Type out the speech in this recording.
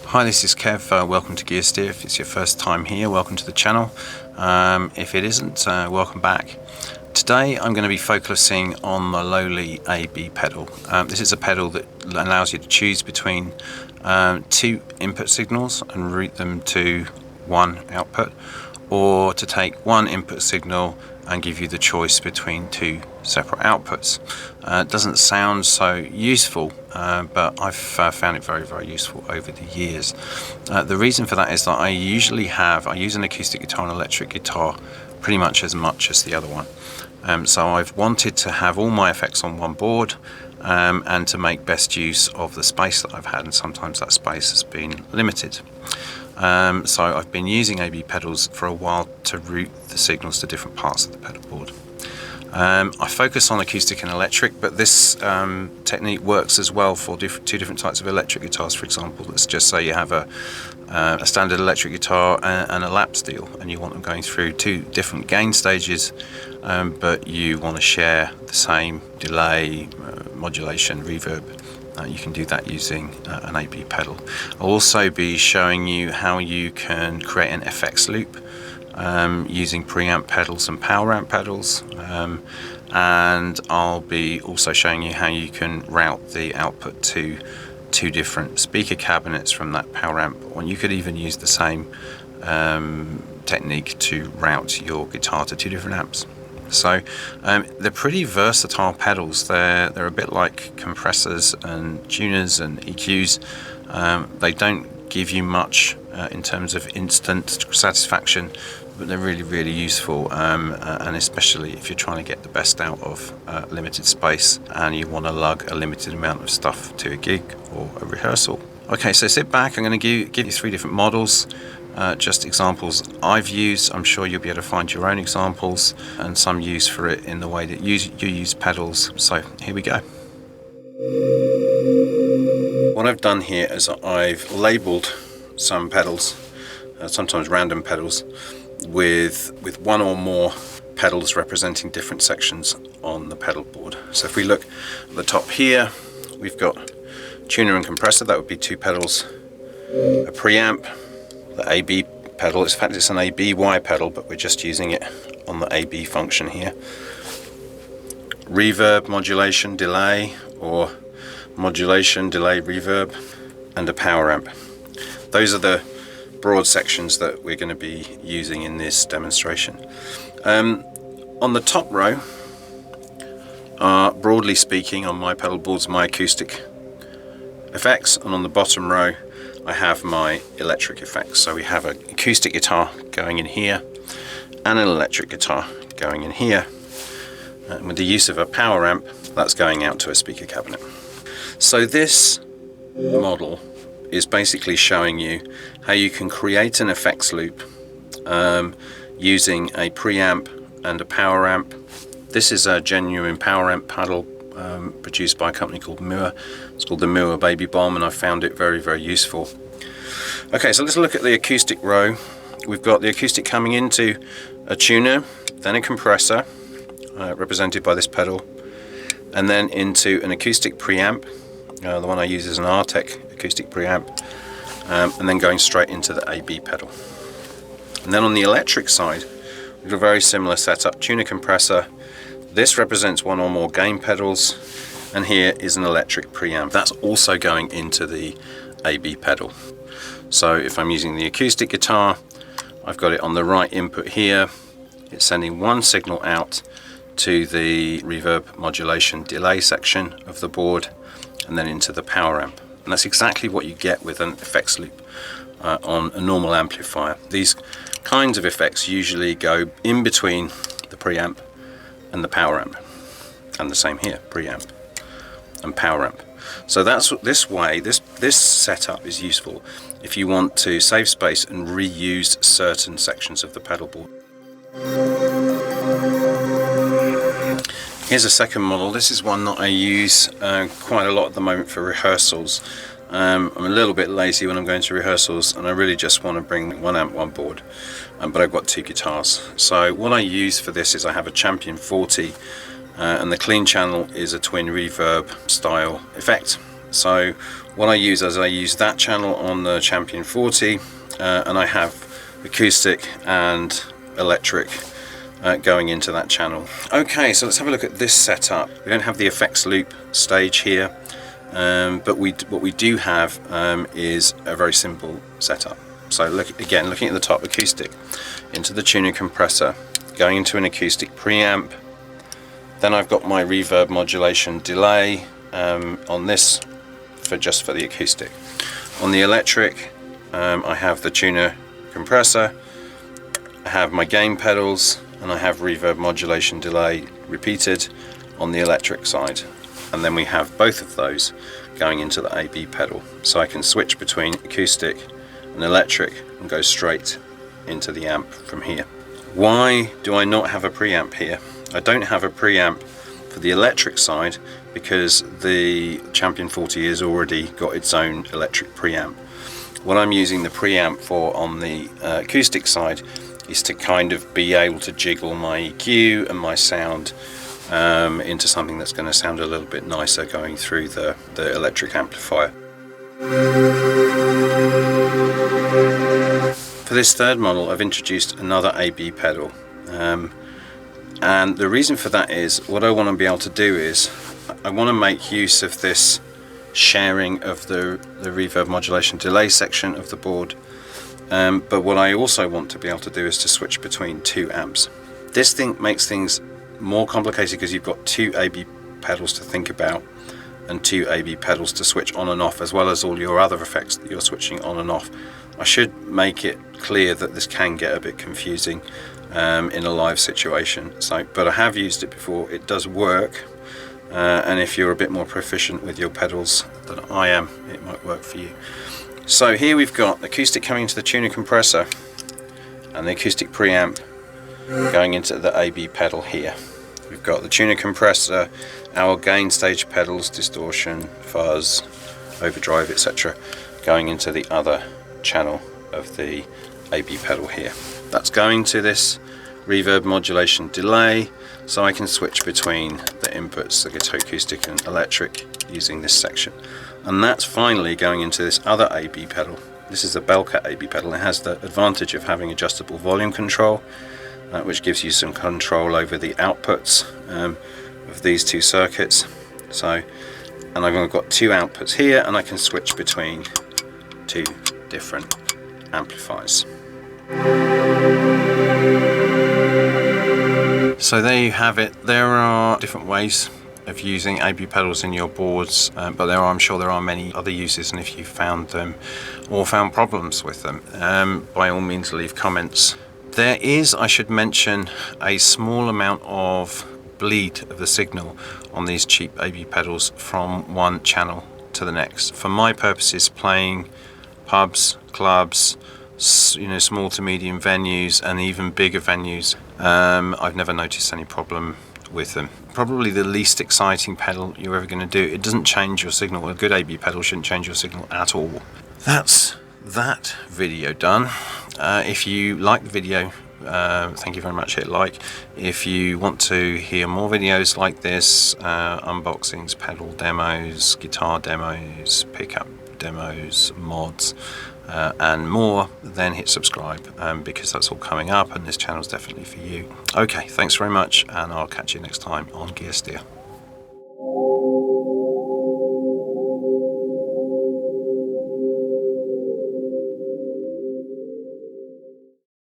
Hi, this is Kev. Welcome to Gear Steer. If it's your first time here, welcome to the channel. If it isn't, welcome back. Today I'm going to be focusing on the lowly AB pedal. This is a pedal that allows you to choose between two input signals and route them to one output, or to take one input signal and give you the choice between two separate outputs. It doesn't sound so useful, but I've found it very, very useful over the years. The reason for that is that I use an acoustic guitar and electric guitar pretty much as the other one. So I've wanted to have all my effects on one board, and to make best use of the space that I've had, and sometimes that space has been limited. So I've been using AB pedals for a while to route the signals to different parts of the pedal board. I focus on acoustic and electric, but this technique works as well for two different types of electric guitars. For example, let's just say you have a standard electric guitar and a lap steel, and you want them going through two different gain stages, but you want to share the same delay, modulation, reverb. You can do that using an AB pedal. I'll also be showing you how you can create an FX loop using preamp pedals and power amp pedals, and I'll be also showing you how you can route the output to two different speaker cabinets from that power amp, or you could even use the same technique to route your guitar to two different amps. So they're pretty versatile pedals. They're a bit like compressors and tuners and EQs. They don't give you much in terms of instant satisfaction, but they're really, really useful, and especially if you're trying to get the best out of limited space and you want to lug a limited amount of stuff to a gig or a rehearsal. Okay, so sit back. I'm going to give you three different models. Just examples I've used. I'm sure you'll be able to find your own examples and some use for it in the way that you use pedals. So here we go. What I've done here is I've labeled some pedals, sometimes random pedals, with one or more pedals representing different sections on the pedal board. So if we look at the top here, we've got tuner and compressor. That would be two pedals. A preamp, the AB pedal. In fact, it's an ABY pedal, but we're just using it on the AB function here. Reverb, modulation, delay, or modulation, delay, reverb, and a power amp. Those are the broad sections that we're going to be using in this demonstration. On the top row are, broadly speaking, on my pedal boards, my acoustic effects, and on the bottom row I have my electric effects. So we have an acoustic guitar going in here and an electric guitar going in here, and with the use of a power amp, that's going out to a speaker cabinet. So this model is basically showing you how you can create an effects loop using a preamp and a power amp. This is a genuine power amp pedal produced by a company called Muir. It's called the Muir Baby Bomb, and I found it very, very useful. Okay, so let's look at the acoustic row. We've got the acoustic coming into a tuner, then a compressor, represented by this pedal, and then into an acoustic preamp. The one I use is an Artec acoustic preamp, and then going straight into the AB pedal. And then on the electric side, we've got a very similar setup: tuner, compressor. This represents one or more gain pedals, and here is an electric preamp. That's also going into the AB pedal. So if I'm using the acoustic guitar, I've got it on the right input here. It's sending one signal out to the reverb, modulation, delay section of the board, and then into the power amp. And that's exactly what you get with an effects loop on a normal amplifier. These kinds of effects usually go in between the preamp and the power amp, and the same here, preamp and power amp. So that's this way. This setup is useful if you want to save space and reuse certain sections of the pedal board. Here's a second model. This is one that I use quite a lot at the moment for rehearsals. I'm a little bit lazy when I'm going to rehearsals, and I really just want to bring one amp, one board, but I've got two guitars. So what I use for this is I have a Champion 40, and the clean channel is a twin reverb style effect. So What I use is I use that channel on the Champion 40, and I have acoustic and electric going into that channel. Okay, so let's have a look at this setup. We don't have the effects loop stage here, but what we do have is a very simple setup. So looking at the top, acoustic into the tuner compressor, going into an acoustic preamp. Then I've got my reverb modulation delay on this just for the acoustic. On the electric, I have the tuner compressor, I have my gain pedals, and I have reverb modulation delay repeated on the electric side. And then we have both of those going into the AB pedal. So I can switch between acoustic and electric and go straight into the amp from here. Why do I not have a preamp here? I don't have a preamp for the electric side because the Champion 40 has already got its own electric preamp. What I'm using the preamp for on the acoustic side is to kind of be able to jiggle my EQ and my sound into something that's going to sound a little bit nicer going through the electric amplifier. For this third model, I've introduced another AB pedal, and the reason for that is what I want to be able to do is I want to make use of this sharing of the reverb modulation delay section of the board, but what I also want to be able to do is to switch between two amps. This thing makes things more complicated because you've got two AB pedals to think about and two AB pedals to switch on and off, as well as all your other effects that you're switching on and off. I should make it clear that this can get a bit confusing in a live situation, but I have used it before. It does work, and if you're a bit more proficient with your pedals than I am, it might work for you. So here we've got acoustic coming into the tuner compressor and the acoustic preamp going into the AB pedal here. We've got the tuner compressor, our gain stage pedals, distortion, fuzz, overdrive, etc. going into the other channel of the AB pedal here. That's going to this reverb modulation delay, so I can switch between the inputs, the guitar acoustic and electric, using this section. And that's finally going into this other AB pedal. This is a Belka AB pedal. It has the advantage of having adjustable volume control, which gives you some control over the outputs of these two circuits. And I've got two outputs here, and I can switch between two different amplifiers. So there you have it. There are different ways of using AB pedals in your boards, but I'm sure there are many other uses, and if you found them or found problems with them, by all means leave comments. There is, I should mention, a small amount of bleed of the signal on these cheap AB pedals from one channel to the next. For my purposes, playing pubs, clubs, small to medium venues and even bigger venues, I've never noticed any problem with them. Probably the least exciting pedal you're ever going to do. It doesn't change your signal. A good AB pedal shouldn't change your signal at all. That's that video done. If you like the video, thank you very much, hit like. If you want to hear more videos like this, unboxings, pedal demos, guitar demos, pickup demos, mods, and more, then hit subscribe, because that's all coming up and this channel is definitely for you. Okay, thanks very much, and I'll catch you next time on Gear Steer.